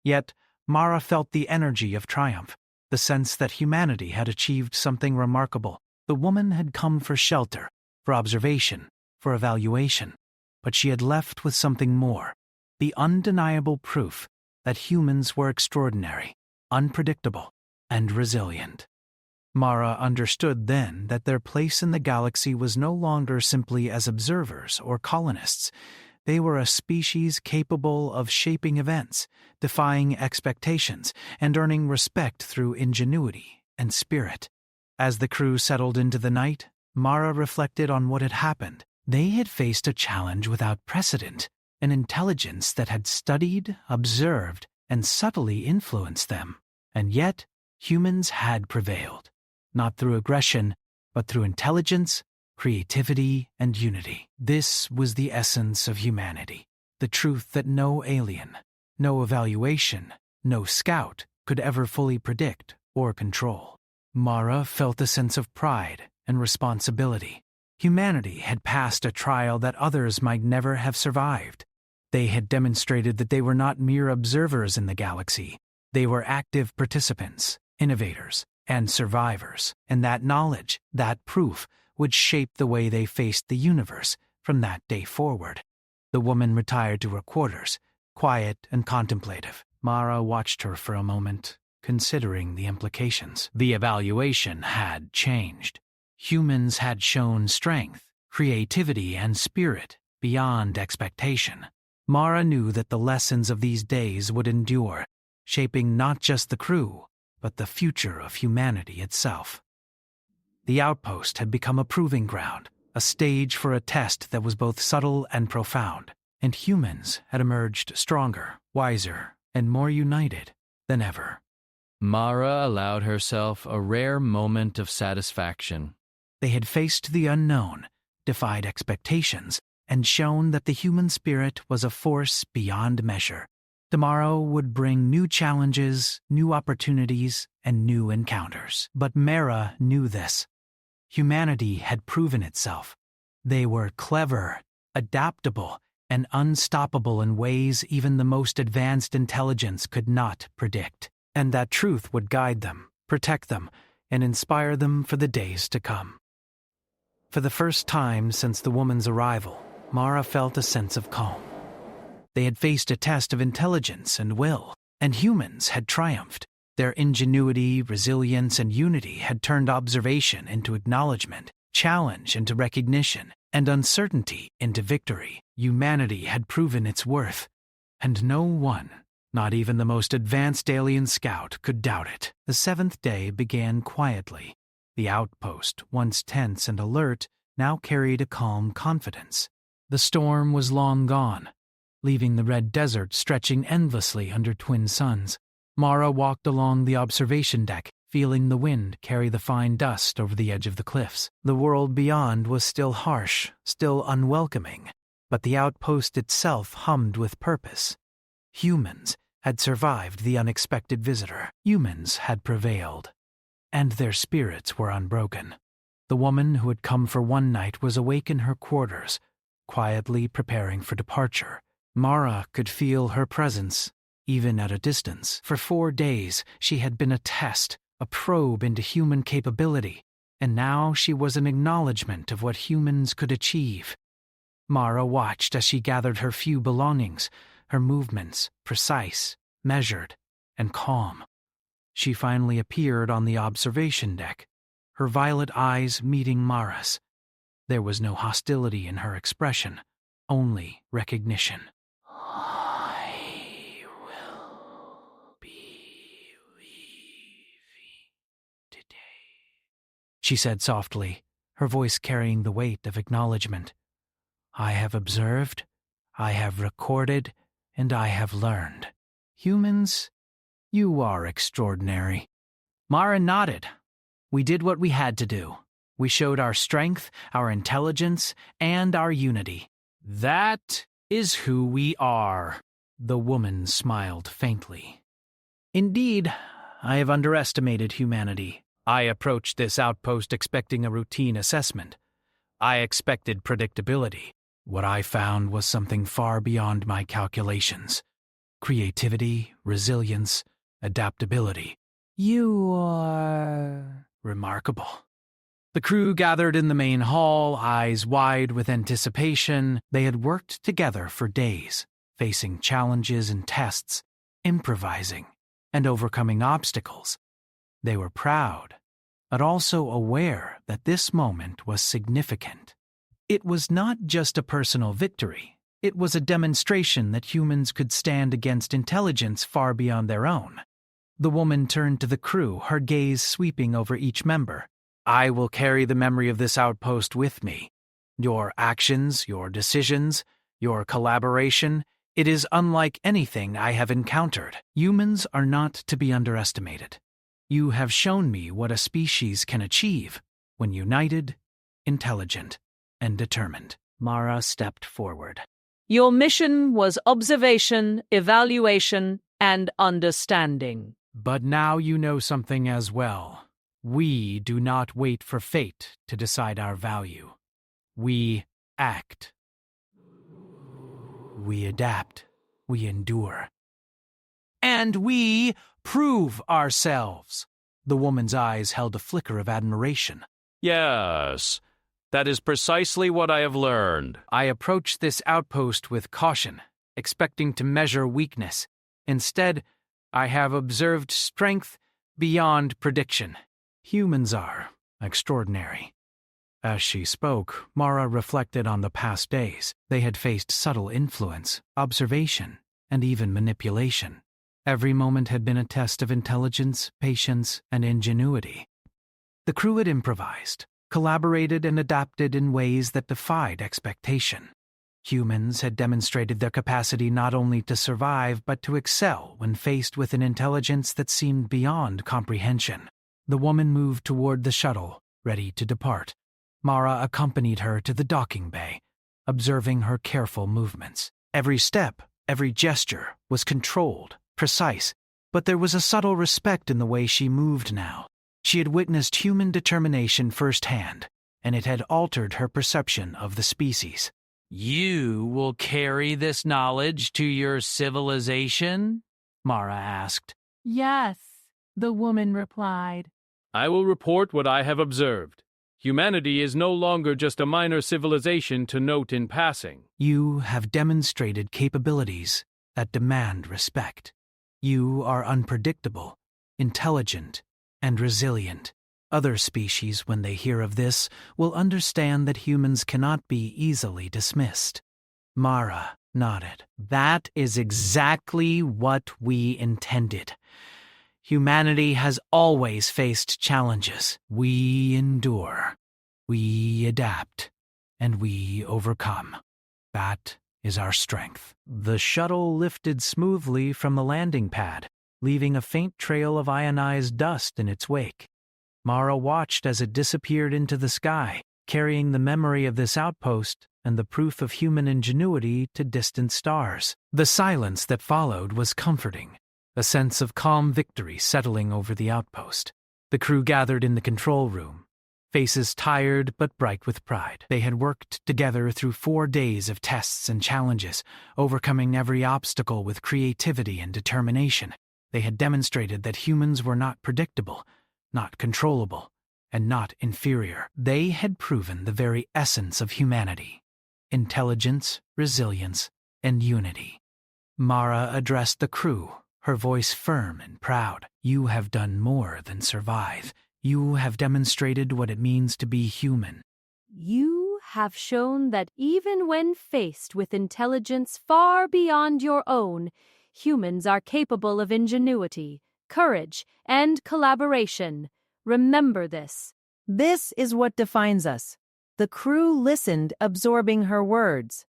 Yet Mara felt the energy of triumph, the sense that humanity had achieved something remarkable. The woman had come for shelter, for observation, for evaluation, but she had left with something more, the undeniable proof that humans were extraordinary, unpredictable, and resilient. Mara understood then that their place in the galaxy was no longer simply as observers or colonists. They were a species capable of shaping events, defying expectations, and earning respect through ingenuity and spirit. As the crew settled into the night, Mara reflected on what had happened. They had faced a challenge without precedent, an intelligence that had studied, observed, and subtly influenced them. And yet, humans had prevailed, not through aggression, but through intelligence, creativity, and unity. This was the essence of humanity, the truth that no alien, no evaluation, no scout could ever fully predict or control. Mara felt a sense of pride and responsibility. Humanity had passed a trial that others might never have survived. They had demonstrated that they were not mere observers in the galaxy. They were active participants, innovators, and survivors, and that knowledge, that proof, would shape the way they faced the universe from that day forward. The woman retired to her quarters, quiet and contemplative. Mara watched her for a moment, considering the implications. The evaluation had changed. Humans had shown strength, creativity, and spirit beyond expectation. Mara knew that the lessons of these days would endure, shaping not just the crew, but the future of humanity itself. The outpost had become a proving ground, a stage for a test that was both subtle and profound, and humans had emerged stronger, wiser, and more united than ever. Mara allowed herself a rare moment of satisfaction. They had faced the unknown, defied expectations, and shown that the human spirit was a force beyond measure. Tomorrow would bring new challenges, new opportunities, and new encounters. But Mara knew this. Humanity had proven itself. They were clever, adaptable, and unstoppable in ways even the most advanced intelligence could not predict. And that truth would guide them, protect them, and inspire them for the days to come. For the first time since the woman's arrival, Mara felt a sense of calm. They had faced a test of intelligence and will, and humans had triumphed. Their ingenuity, resilience, and unity had turned observation into acknowledgement, challenge into recognition, and uncertainty into victory. Humanity had proven its worth, and no one, not even the most advanced alien scout, could doubt it. The seventh day began quietly. The outpost, once tense and alert, now carried a calm confidence. The storm was long gone, leaving the red desert stretching endlessly under twin suns. Mara walked along the observation deck, feeling the wind carry the fine dust over the edge of the cliffs. The world beyond was still harsh, still unwelcoming, but the outpost itself hummed with purpose. Humans had survived the unexpected visitor. Humans had prevailed, and their spirits were unbroken. The woman who had come for one night was awake in her quarters, quietly preparing for departure. Mara could feel her presence, even at a distance. For 4 days, she had been a test, a probe into human capability, and now she was an acknowledgement of what humans could achieve. Mara watched as she gathered her few belongings, her movements precise, measured, and calm. She finally appeared on the observation deck, her violet eyes meeting Mara's. There was no hostility in her expression, only recognition. I will be leaving today, she said softly, her voice carrying the weight of acknowledgement. I have observed, I have recorded, and I have learned. Humans, you are extraordinary. Mara nodded. We did what we had to do. We showed our strength, our intelligence, and our unity. That is who we are. The woman smiled faintly. Indeed, I have underestimated humanity. I approached this outpost expecting a routine assessment. I expected predictability. What I found was something far beyond my calculations. Creativity, resilience, adaptability. You are remarkable. The crew gathered in the main hall, eyes wide with anticipation. They had worked together for days, facing challenges and tests, improvising, and overcoming obstacles. They were proud, but also aware that this moment was significant. It was not just a personal victory. It was a demonstration that humans could stand against intelligence far beyond their own. The woman turned to the crew, her gaze sweeping over each member. I will carry the memory of this outpost with me. Your actions, your decisions, your collaboration, it is unlike anything I have encountered. Humans are not to be underestimated. You have shown me what a species can achieve when united, intelligent, and determined. Mara stepped forward. Your mission was observation, evaluation, and understanding. But now you know something as well. We do not wait for fate to decide our value. We act. We adapt. We endure. And we prove ourselves. The woman's eyes held a flicker of admiration. Yes, that is precisely what I have learned. I approached this outpost with caution, expecting to measure weakness. Instead, I have observed strength beyond prediction. Humans are extraordinary. As she spoke, Mara reflected on the past days. They had faced subtle influence, observation, and even manipulation. Every moment had been a test of intelligence, patience, and ingenuity. The crew had improvised, collaborated, and adapted in ways that defied expectation. Humans had demonstrated their capacity not only to survive but to excel when faced with an intelligence that seemed beyond comprehension. The woman moved toward the shuttle, ready to depart. Mara accompanied her to the docking bay, observing her careful movements. Every step, every gesture was controlled, precise, but there was a subtle respect in the way she moved now. She had witnessed human determination firsthand, and it had altered her perception of the species. You will carry this knowledge to your civilization? Mara asked. Yes, the woman replied. I will report what I have observed. Humanity is no longer just a minor civilization to note in passing. You have demonstrated capabilities that demand respect. You are unpredictable, intelligent, and resilient. Other species, when they hear of this, will understand that humans cannot be easily dismissed. Mara nodded. That is exactly what we intended. Humanity has always faced challenges. We endure, we adapt, and we overcome. That is our strength. The shuttle lifted smoothly from the landing pad, leaving a faint trail of ionized dust in its wake. Mara watched as it disappeared into the sky, carrying the memory of this outpost and the proof of human ingenuity to distant stars. The silence that followed was comforting, a sense of calm victory settling over the outpost. The crew gathered in the control room, faces tired but bright with pride. They had worked together through 4 days of tests and challenges, overcoming every obstacle with creativity and determination. They had demonstrated that humans were not predictable, not controllable, and not inferior. They had proven the very essence of humanity: intelligence, resilience, and unity. Mara addressed the crew, her voice firm and proud. You have done more than survive. You have demonstrated what it means to be human. You have shown that even when faced with intelligence far beyond your own, humans are capable of ingenuity, courage, and collaboration. Remember this. This is what defines us. The crew listened, absorbing her words.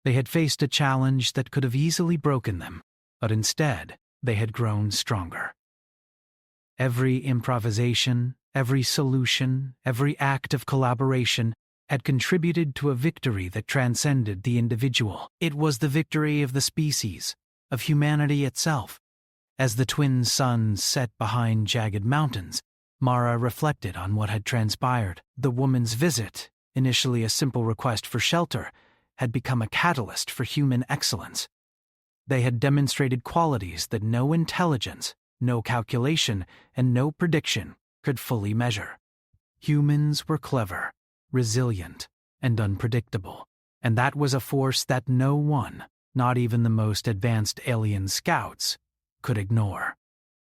They had faced a challenge that could have easily broken them, but instead, they had grown stronger. Every improvisation, every solution, every act of collaboration had contributed to a victory that transcended the individual. It was the victory of the species, of humanity itself. As the twin suns set behind jagged mountains, Mara reflected on what had transpired. The woman's visit, initially a simple request for shelter, had become a catalyst for human excellence. They had demonstrated qualities that no intelligence, no calculation, and no prediction could fully measure. Humans were clever, resilient, and unpredictable, and that was a force that no one, not even the most advanced alien scouts, could ignore.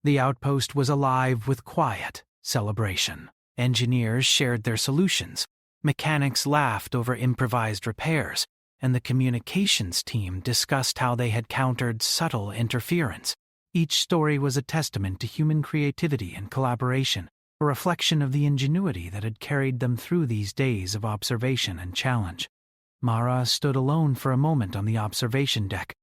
The outpost was alive with quiet celebration. Engineers shared their solutions, mechanics laughed over improvised repairs, and the communications team discussed how they had countered subtle interference. Each story was a testament to human creativity and collaboration, a reflection of the ingenuity that had carried them through these days of observation and challenge. Mara stood alone for a moment on the observation deck,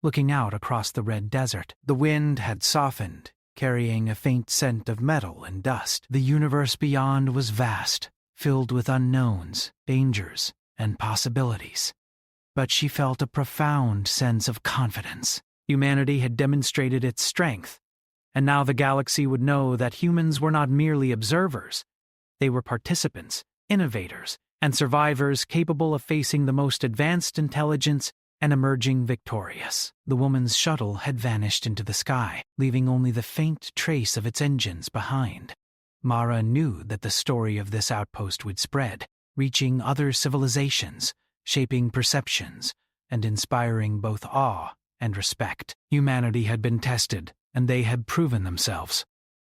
looking out across the red desert. The wind had softened, carrying a faint scent of metal and dust. The universe beyond was vast, filled with unknowns, dangers, and possibilities. But she felt a profound sense of confidence. Humanity had demonstrated its strength, and now the galaxy would know that humans were not merely observers. They were participants, innovators, and survivors capable of facing the most advanced intelligence and emerging victorious. The woman's shuttle had vanished into the sky, leaving only the faint trace of its engines behind. Mara knew that the story of this outpost would spread, reaching other civilizations, shaping perceptions, and inspiring both awe and respect. Humanity had been tested, and they had proven themselves.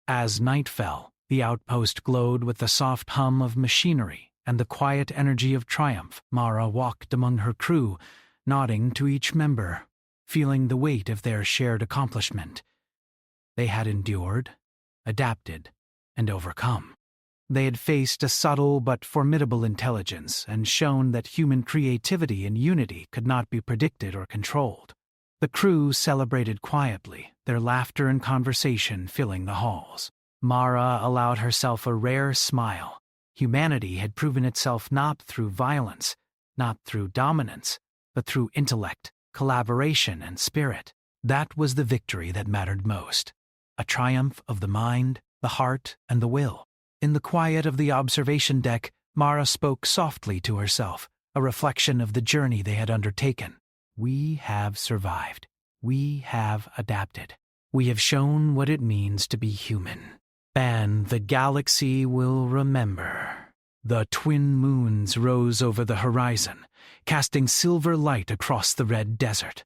As night fell, the outpost glowed with the soft hum of machinery and the quiet energy of triumph. Mara walked among her crew, nodding to each member, feeling the weight of their shared accomplishment. They had endured, adapted, and overcome. They had faced a subtle but formidable intelligence and shown that human creativity and unity could not be predicted or controlled. The crew celebrated quietly, their laughter and conversation filling the halls. Mara allowed herself a rare smile. Humanity had proven itself not through violence, not through dominance, but through intellect, collaboration, and spirit. That was the victory that mattered most. A triumph of the mind, the heart, and the will. In the quiet of the observation deck, Mara spoke softly to herself, a reflection of the journey they had undertaken. We have survived. We have adapted. We have shown what it means to be human. And the galaxy will remember. The twin moons rose over the horizon, casting silver light across the red desert.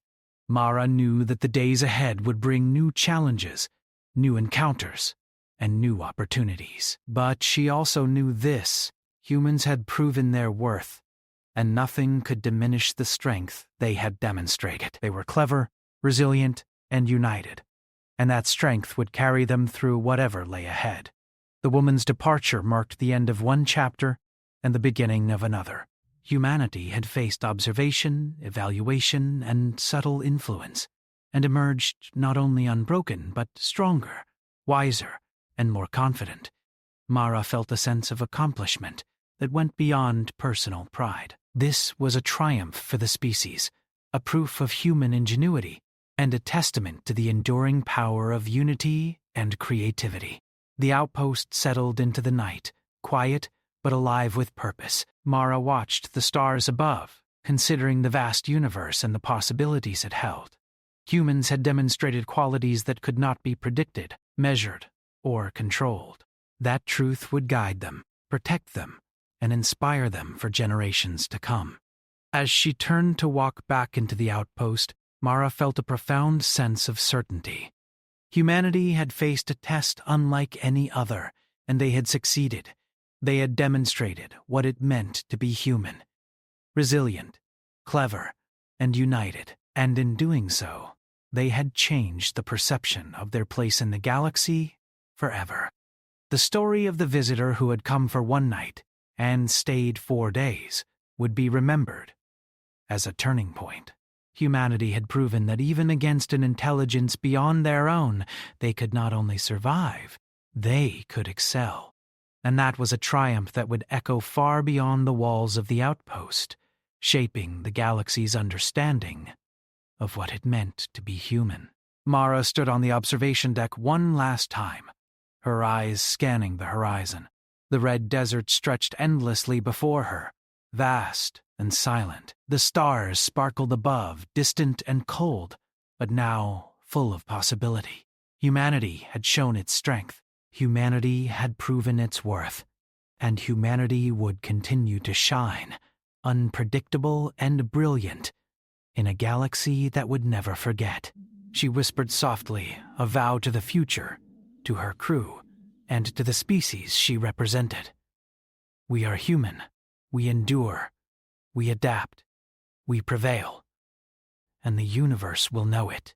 Mara knew that the days ahead would bring new challenges, new encounters, and new opportunities. But she also knew this: humans had proven their worth, and nothing could diminish the strength they had demonstrated. They were clever, resilient, and united, and that strength would carry them through whatever lay ahead. The woman's departure marked the end of one chapter and the beginning of another. Humanity had faced observation, evaluation, and subtle influence, and emerged not only unbroken, but stronger, wiser, and more confident. Mara felt a sense of accomplishment that went beyond personal pride. This was a triumph for the species, a proof of human ingenuity, and a testament to the enduring power of unity and creativity. The outpost settled into the night, quiet but alive with purpose. Mara watched the stars above, considering the vast universe and the possibilities it held. Humans had demonstrated qualities that could not be predicted, measured, or controlled. That truth would guide them, protect them, and inspire them for generations to come. As she turned to walk back into the outpost, Mara felt a profound sense of certainty. Humanity had faced a test unlike any other, and they had succeeded. They had demonstrated what it meant to be human, resilient, clever, and united, and in doing so, they had changed the perception of their place in the galaxy forever. The story of the visitor who had come for one night and stayed 4 days would be remembered as a turning point. Humanity had proven that even against an intelligence beyond their own, they could not only survive, they could excel. And that was a triumph that would echo far beyond the walls of the outpost, shaping the galaxy's understanding of what it meant to be human. Mara stood on the observation deck one last time, her eyes scanning the horizon. The red desert stretched endlessly before her, vast and silent. The stars sparkled above, distant and cold, but now full of possibility. Humanity had shown its strength. Humanity had proven its worth. And humanity would continue to shine, unpredictable and brilliant, in a galaxy that would never forget. She whispered softly, a vow to the future, to her crew, and to the species she represented. We are human. We endure. We adapt. We prevail. And the universe will know it.